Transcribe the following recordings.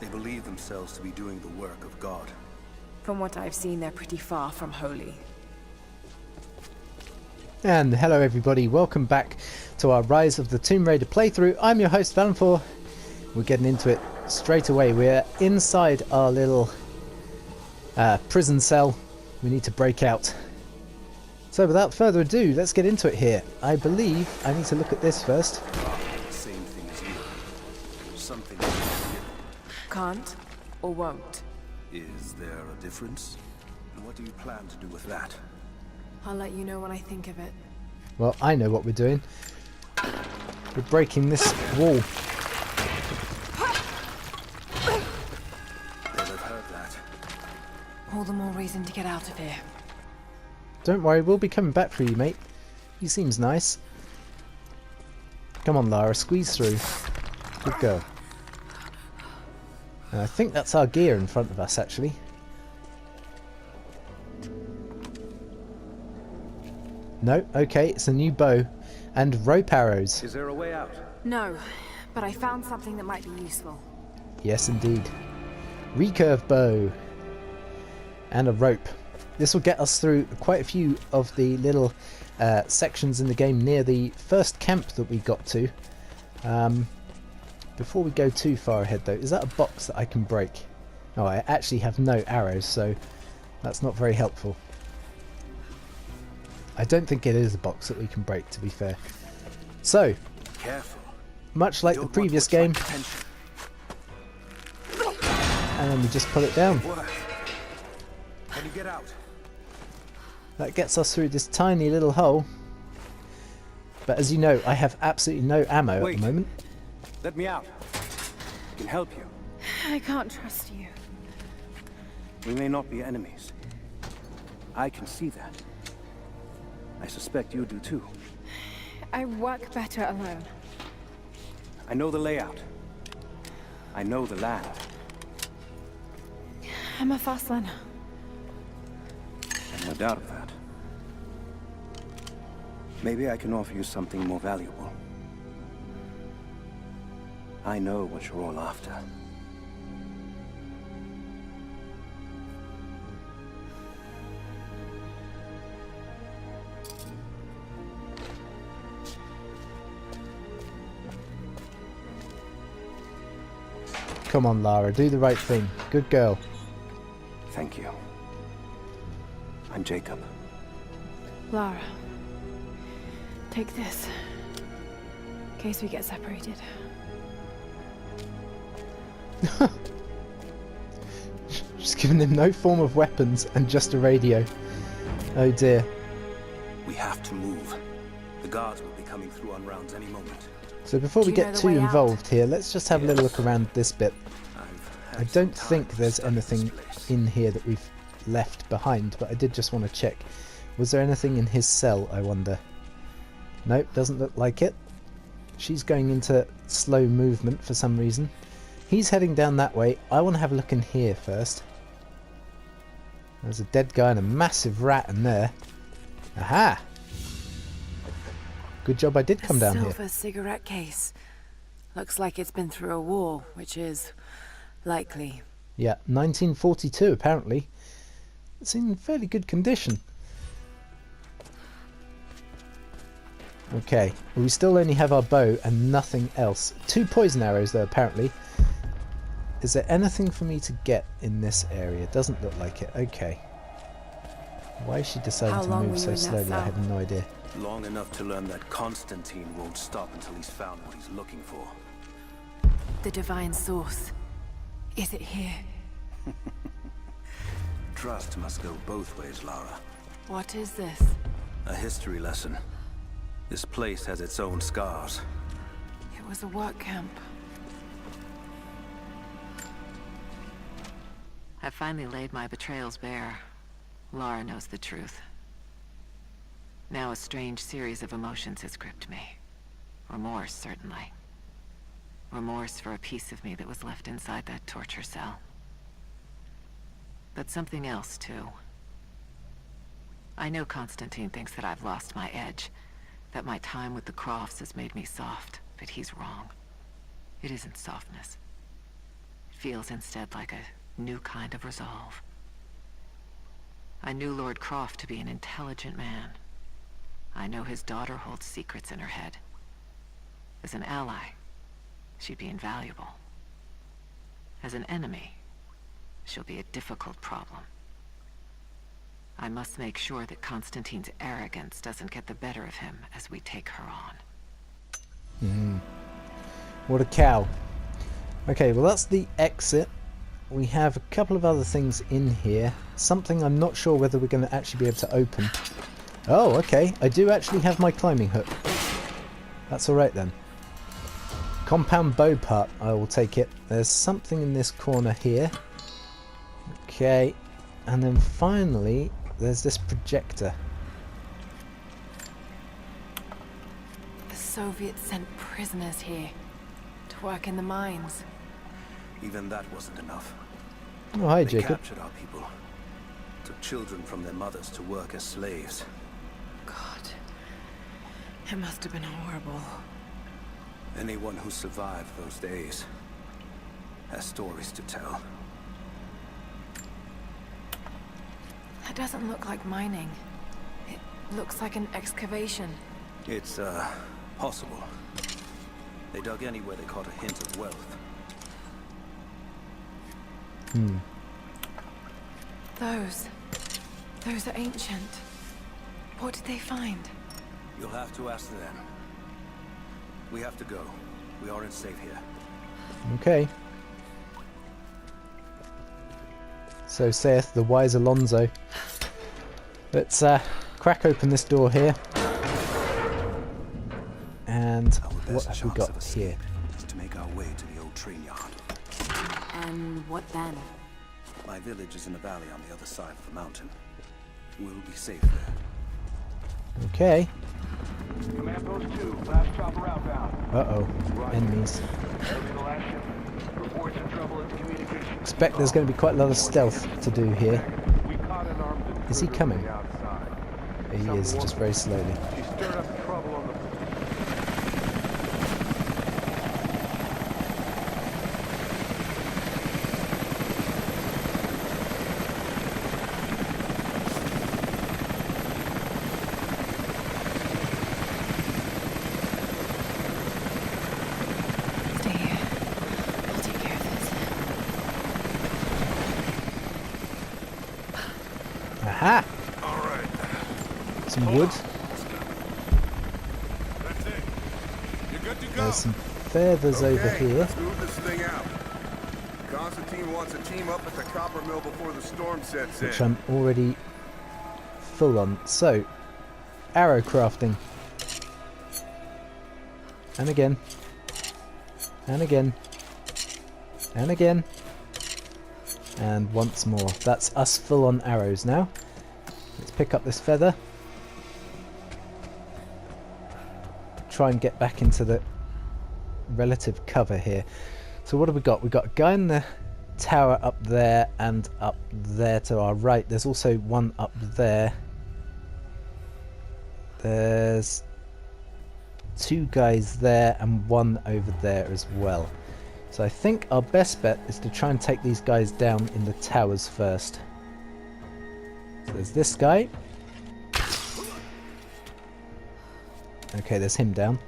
They believe themselves to be doing the work of God. From what I've seen, they're pretty far from holy. And hello everybody, welcome back to our Rise of the Tomb Raider playthrough. I'm your host Valenfor. We're getting into it straight away. We're inside our little prison cell. We need to break out. So without further ado, let's get into it here. I believe I need to look at this first. Same thing as you. Something. Can't or won't. Is there a difference? And what do you plan to do with that? I'll let you know when I think of it. Well, I know what we're doing. We're breaking this wall. They'll have heard that. All the more reason to get out of here. Don't worry, we'll be coming back for you, mate. He seems nice. Come on, Lara, squeeze through. Good girl. And I think that's our gear in front of us, actually. No, okay, it's a new bow. And rope arrows. Is there a way out? No, but I found something that might be useful. Yes, indeed. Recurve bow. And a rope. This will get us through quite a few of the little sections in the game near the first camp that we got to. Before we go too far ahead though, is that a box that I can break? Oh, I actually have no arrows, so that's not very helpful. I don't think it is a box that we can break, to be fair. So, Careful. much like the previous game, and then we just pull it down. Can you get out? That gets us through this tiny little hole. But as you know, I have absolutely no ammo at the moment. Let me out. I can help you. I can't trust you. We may not be enemies. I can see that. I suspect you do too. I work better alone. I know the layout. I know the land. I'm a fast learner. No doubt of that. Maybe I can offer you something more valuable. I know what you're all after. Come on, Lara, do the right thing. Good girl. Thank you. I'm Jacob. Lara, take this. In case we get separated. Just giving him no form of weapons and just a radio. Oh dear. We have to move. The guards will be coming through on rounds any moment. So before we get too involved here, let's just have a little look around this bit. I don't think there's anything in here that we've left behind, but I did just want to check. Was there anything in his cell, I wonder? Nope, doesn't look like it. She's going into slow movement for some reason. He's heading down that way. I want to have a look in here first. There's a dead guy and a massive rat in there. Aha! Good job I did come down here. A silver cigarette case. Looks like it's been through a war, which is likely. Yeah, 1942 apparently. It's in fairly good condition. Okay, we still only have our bow and nothing else. 2 poison arrows though apparently. Is there anything for me to get in this area? Doesn't look like it. Okay. Why is she deciding to move so slowly? I have no idea. Long enough to learn that Constantine won't stop until he's found what he's looking for. The divine source. Is it here? Trust must go both ways, Lara. What is this? A history lesson. This place has its own scars. It was a work camp. I've finally laid my betrayals bare. Lara knows the truth. Now a strange series of emotions has gripped me. Remorse, certainly. Remorse for a piece of me that was left inside that torture cell. But something else, too. I know Constantine thinks that I've lost my edge, that my time with the Crofts has made me soft, but he's wrong. It isn't softness. It feels instead like a new kind of resolve. I knew Lord Croft to be an intelligent man. I know his daughter holds secrets in her head. As an ally, she'd be invaluable. As an enemy, she'll be a difficult problem. I must make sure that Constantine's arrogance doesn't get the better of him as we take her on. What a cow. Okay, well that's the exit. We have a couple of other things in here. Something I'm not sure whether we're going to actually be able to open. Oh, okay. I do actually have my climbing hook. That's alright then. Compound bow part, I will take it. There's something in this corner here. Okay. And then finally, there's this projector. The Soviets sent prisoners here to work in the mines. Even that wasn't enough. Oh, hi, They Jacob. captured our people. Took children from their mothers to work as slaves. God, it must have been horrible. Anyone who survived those days has stories to tell. That doesn't look like mining. It looks like an excavation. It's, possible. They dug anywhere they caught a hint of wealth. Those are ancient. What did they find? You'll have to ask them. We have to go. We aren't safe here. Okay. So saith the wise Alonso. Let's crack open this door here. And what have we got here? Is to make our way to the old train yard. And what then? My village is in a valley on the other side of the mountain. We'll be safe there. Okay. Command Post 2, last chopper outbound. Uh-oh. Enemies. Looking the last shipment. Reports of trouble in the communications. Expect there's going to be quite a lot of stealth to do here. We caught an armed intruder Is he coming? from the outside. He is, just very slowly. She stirred up trouble on the... Stay here. I'll take care of this. Aha! All right. Some wood. That's it. You're good to go. There's some feathers over here. Let's move this thing out. Constantine wants a team up at the copper mill before the storm sets in. Which I'm already full on. So, arrow crafting. And again. And again. And again. And once more. That's us full on arrows now. Let's pick up this feather. Try and get back into the relative cover here. So what have we got? We've got a guy in the tower up there and up there to our right. There's also one up there. There's two guys there and one over there as well. So I think our best bet is to try and take these guys down in the towers first. So there's this guy. Okay, there's him down.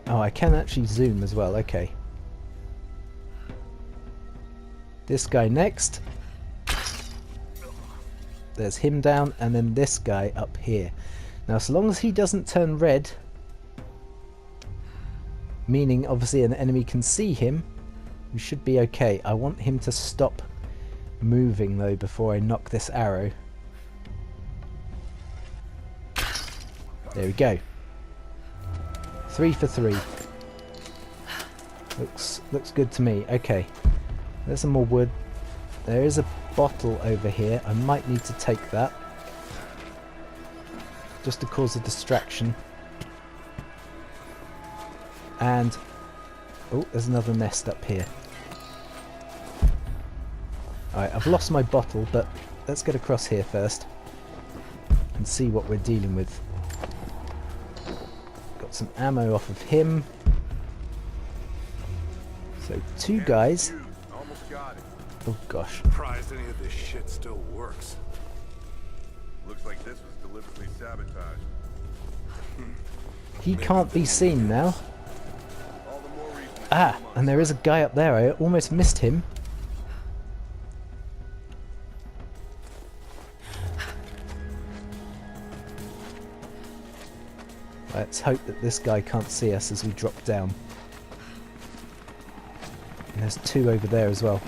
Oh, I can actually zoom as well. Okay. This guy next. There's him down, and then this guy up here. Now, so long as he doesn't turn red, meaning obviously an enemy can see him, we should be okay. I want him to stop moving though before I knock this arrow. There we go. 3 for 3. Looks good to me. Okay. There's some more wood. There is a bottle over here. I might need to take that. Just to cause a distraction. And... oh, there's another nest up here. Alright, I've lost my bottle, but let's get across here first. And see what we're dealing with. Got some ammo off of him. So, two guys. Oh gosh. Surprised any of this shit still works. Looks like this was deliberately sabotaged. He can't be seen now. All the more reason to Ah, keep him on and there is a guy up there. I almost missed him. Let's hope that this guy can't see us as we drop down. And there's two over there as well.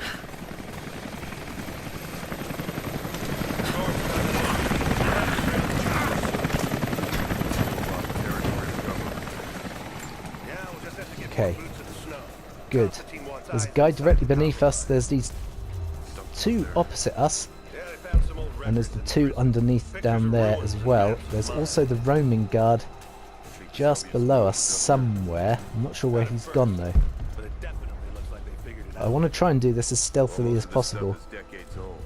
Okay, good. There's a guy directly beneath us. There's these two opposite us. And there's the two underneath down there as well. There's also the roaming guard just below us somewhere. I'm not sure where he's gone though. I want to try and do this as stealthily as possible. decades old.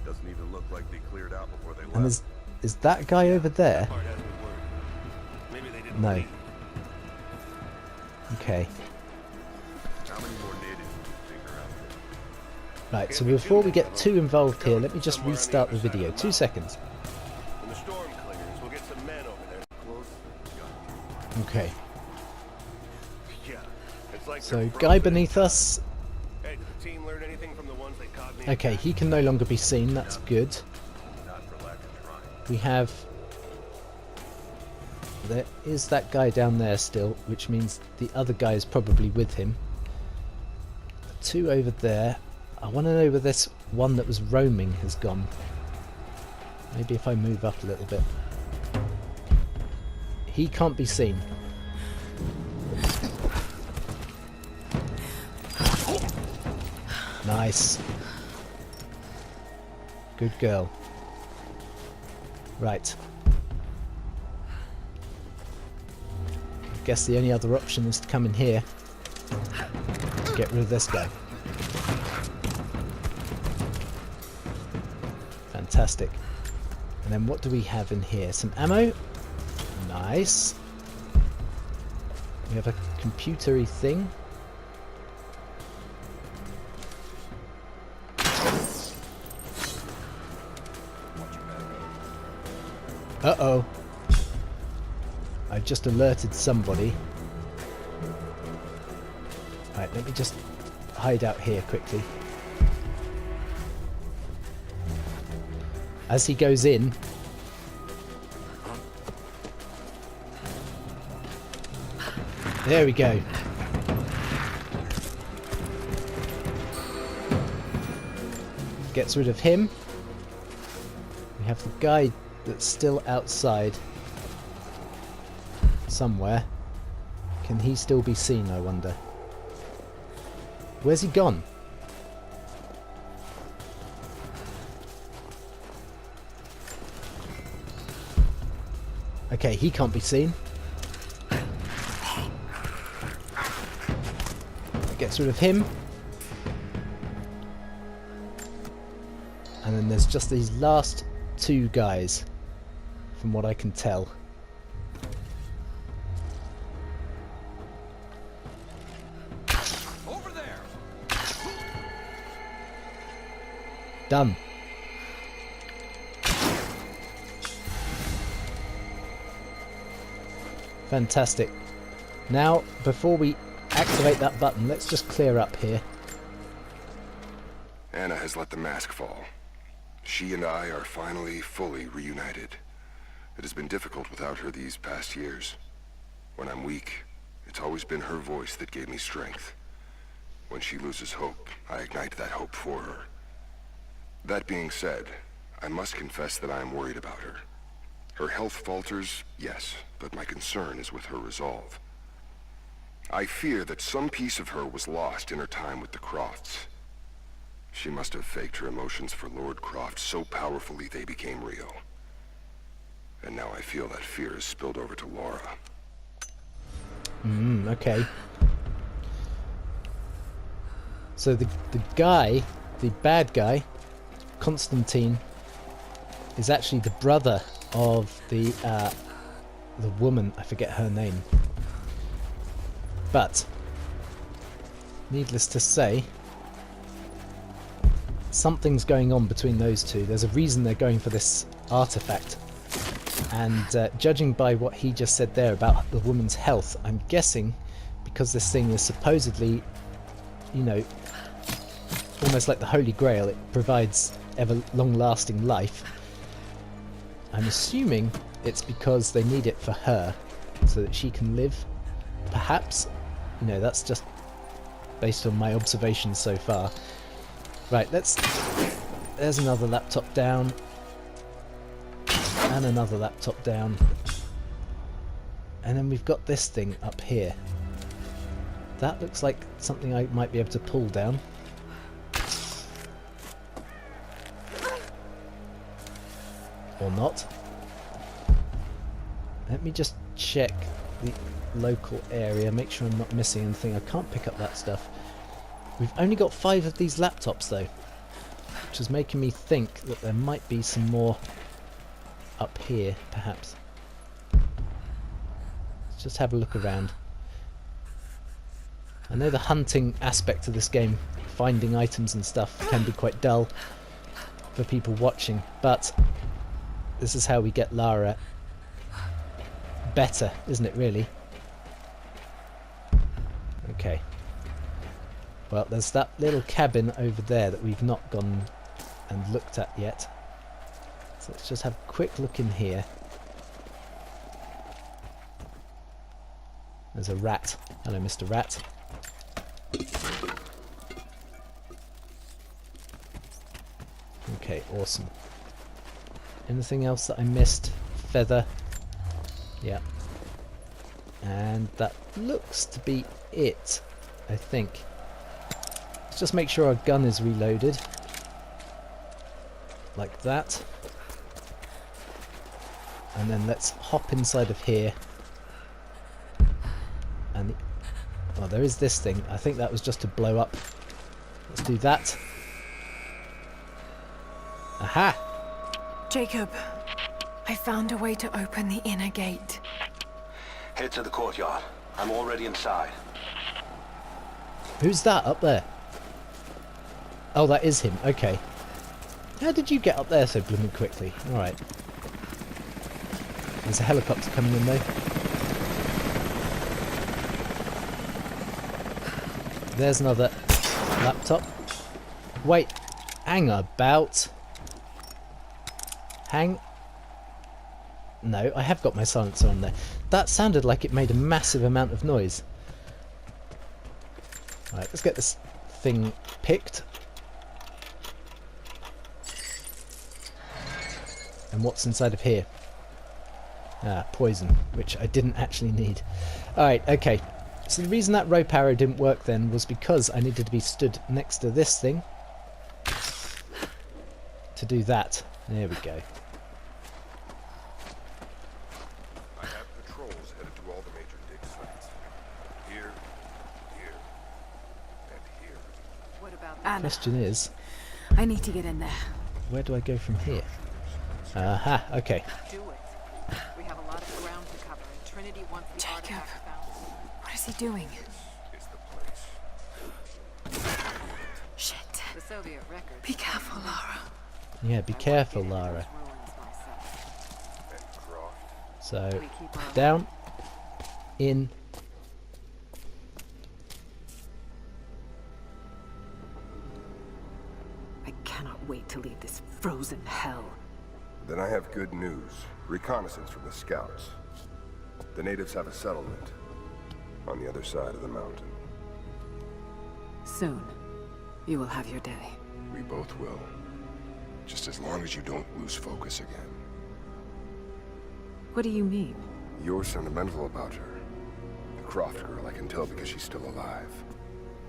Doesn't even look like they cleared out before they And left. is that guy over there? No. Okay. How many more natives do you think are out there? Right, so before we get too involved here, let me just restart the video. 2 seconds. When the storm clears, we'll get some men over there. Close. Okay. Yeah. It's like So, they're guy frozen. beneath us. Hey, did the team learn anything from the ones they caught me? Okay, he can no longer be seen. That's good. Not for lack of trying. We have... There is that guy down there still, which means the other guy is probably with him. The two over there. I want to know where this one that was roaming has gone. Maybe if I move up a little bit. He can't be seen. Nice. Good girl. Right. Guess the only other option is to come in here to get rid of this guy. Fantastic. And then what do we have in here? Some ammo. Nice. We have a computery thing. Uh-oh. I just alerted somebody. Right, let me just hide out here quickly. As he goes in, there we go. Gets rid of him. We have the guy that's still outside somewhere. Can he still be seen, I wonder? Where's he gone? Okay, he can't be seen. Gets rid of him. And then there's just these last two guys, from what I can tell. Over there. Done. Fantastic. Now, before we activate that button, let's just clear up here. Anna has let the mask fall. She and I are finally fully reunited. It has been difficult without her these past years. When I'm weak, it's always been her voice that gave me strength. When she loses hope, I ignite that hope for her. That being said, I must confess that I am worried about her. Her health falters, yes, but my concern is with her resolve. I fear that some piece of her was lost in her time with the Crofts. She must have faked her emotions for Lord Croft so powerfully they became real. And now I feel that fear has spilled over to Lara. Okay. So the guy, the bad guy, Constantine, is actually the brother of the woman, I forget her name. But, needless to say, something's going on between those two. There's a reason they're going for this artifact. And judging by what he just said there about the woman's health, I'm guessing because this thing is supposedly, you know, almost like the Holy Grail, it provides ever long-lasting life. I'm assuming it's because they need it for her, so that she can live. Perhaps, you know, that's just based on my observations so far. Right, there's another laptop down. And another laptop down. And then we've got this thing up here. That looks like something I might be able to pull down. Or not. Let me just check the local area, make sure I'm not missing anything. I can't pick up that stuff. We've only got 5 of these laptops though, which is making me think that there might be some more up here, perhaps. Let's just have a look around. I know the hunting aspect of this game, finding items and stuff, can be quite dull for people watching, but this is how we get Lara better, isn't it, really? Okay. Well, there's that little cabin over there that we've not gone and looked at yet. So let's just have a quick look in here. There's a rat. Hello, Mr. Rat. Okay, awesome. Anything else that I missed? Feather. Yeah. And that looks to be it, I think. Let's just make sure our gun is reloaded. Like that. And then let's hop inside of here. And oh, there is this thing. I think that was just to blow up. Let's do that. Aha! Jacob, I found a way to open the inner gate. Head to the courtyard. I'm already inside. Who's that up there? Oh, that is him. Okay. How did you get up there so blooming quickly? Alright. There's a helicopter coming in though. There's another laptop. Wait. Hang about. No, I have got my silencer on there. That sounded like it made a massive amount of noise. Alright, let's get this thing picked. And what's inside of here? Ah, poison, which I didn't actually need. Alright, okay. So the reason that rope arrow didn't work then was because I needed to be stood next to this thing to do that. There we go. I have patrols headed to all the major dig sites. Here, here, and here. What about Anna, Question is, I need to get in there. where do I go from here? Aha, okay. do it? We have a lot of ground to cover, and Trinity wants the Jacob. artifact found. What is he doing? Is the place. Shit. The Soviet record. Be careful, Lara. Yeah, be careful, Lara. Ruins myself. And Croft. So, We keep our down, in. I cannot wait to leave this frozen hell. Then I have good news. Reconnaissance from the scouts. The natives have a settlement on the other side of the mountain. Soon, you will have your day. We both will. Just as long as you don't lose focus again. What do you mean? You're sentimental about her. The Croft girl, I can tell because she's still alive.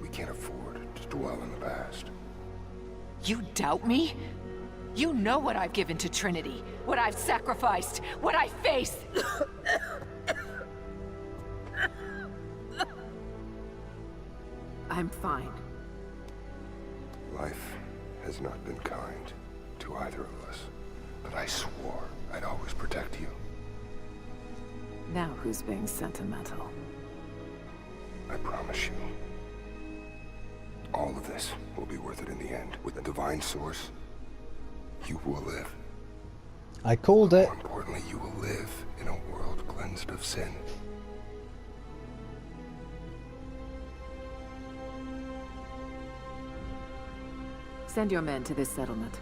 We can't afford to dwell in the past. You doubt me? You know what I've given to Trinity, what I've sacrificed, what I face. I'm fine. Life has not been kind to either of us, but I swore I'd always protect you. Now who's being sentimental? I promise you. All of this will be worth it in the end. With the divine source, you will live. I called it. More importantly, you will live in a world cleansed of sin. Send your men to this settlement.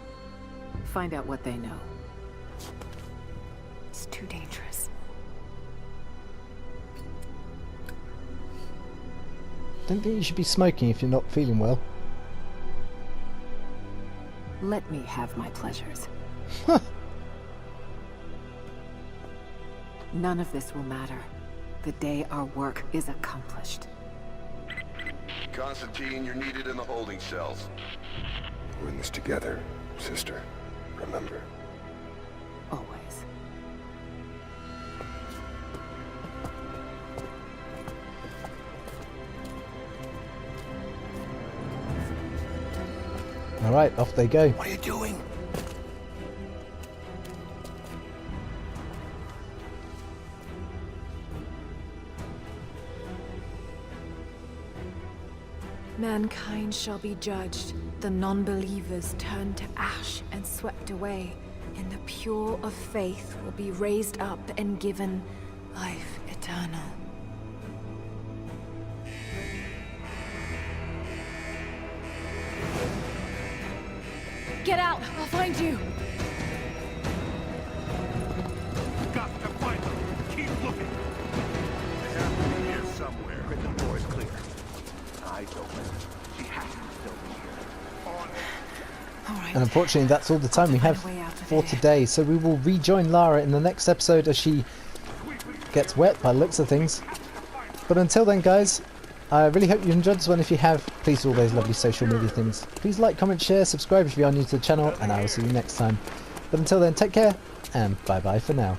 Find out what they know. It's too dangerous. Don't think you should be smoking if you're not feeling well. Let me have my pleasures. None of this will matter the day our work is accomplished. Constantine, you're needed in the holding cells. We're in this together, sister. Remember. Always. Alright, off they go. What are you doing? Mankind shall be judged, the non-believers turned to ash and swept away, and the pure of faith will be raised up and given life eternal. Get out! I'll find you! Got to find them. Keep looking. They have to be here somewhere. The door is clear. Eyes open. She has to still be here. On it. Alright. And unfortunately that's all the time we have for today, so we will rejoin Lara in the next episode as she gets wet by the looks of things. But until then guys, I really hope you enjoyed this one. If you have, please do all those lovely social media things. Please like, comment, share, subscribe if you are new to the channel, and I will see you next time. But until then, take care, and bye bye for now.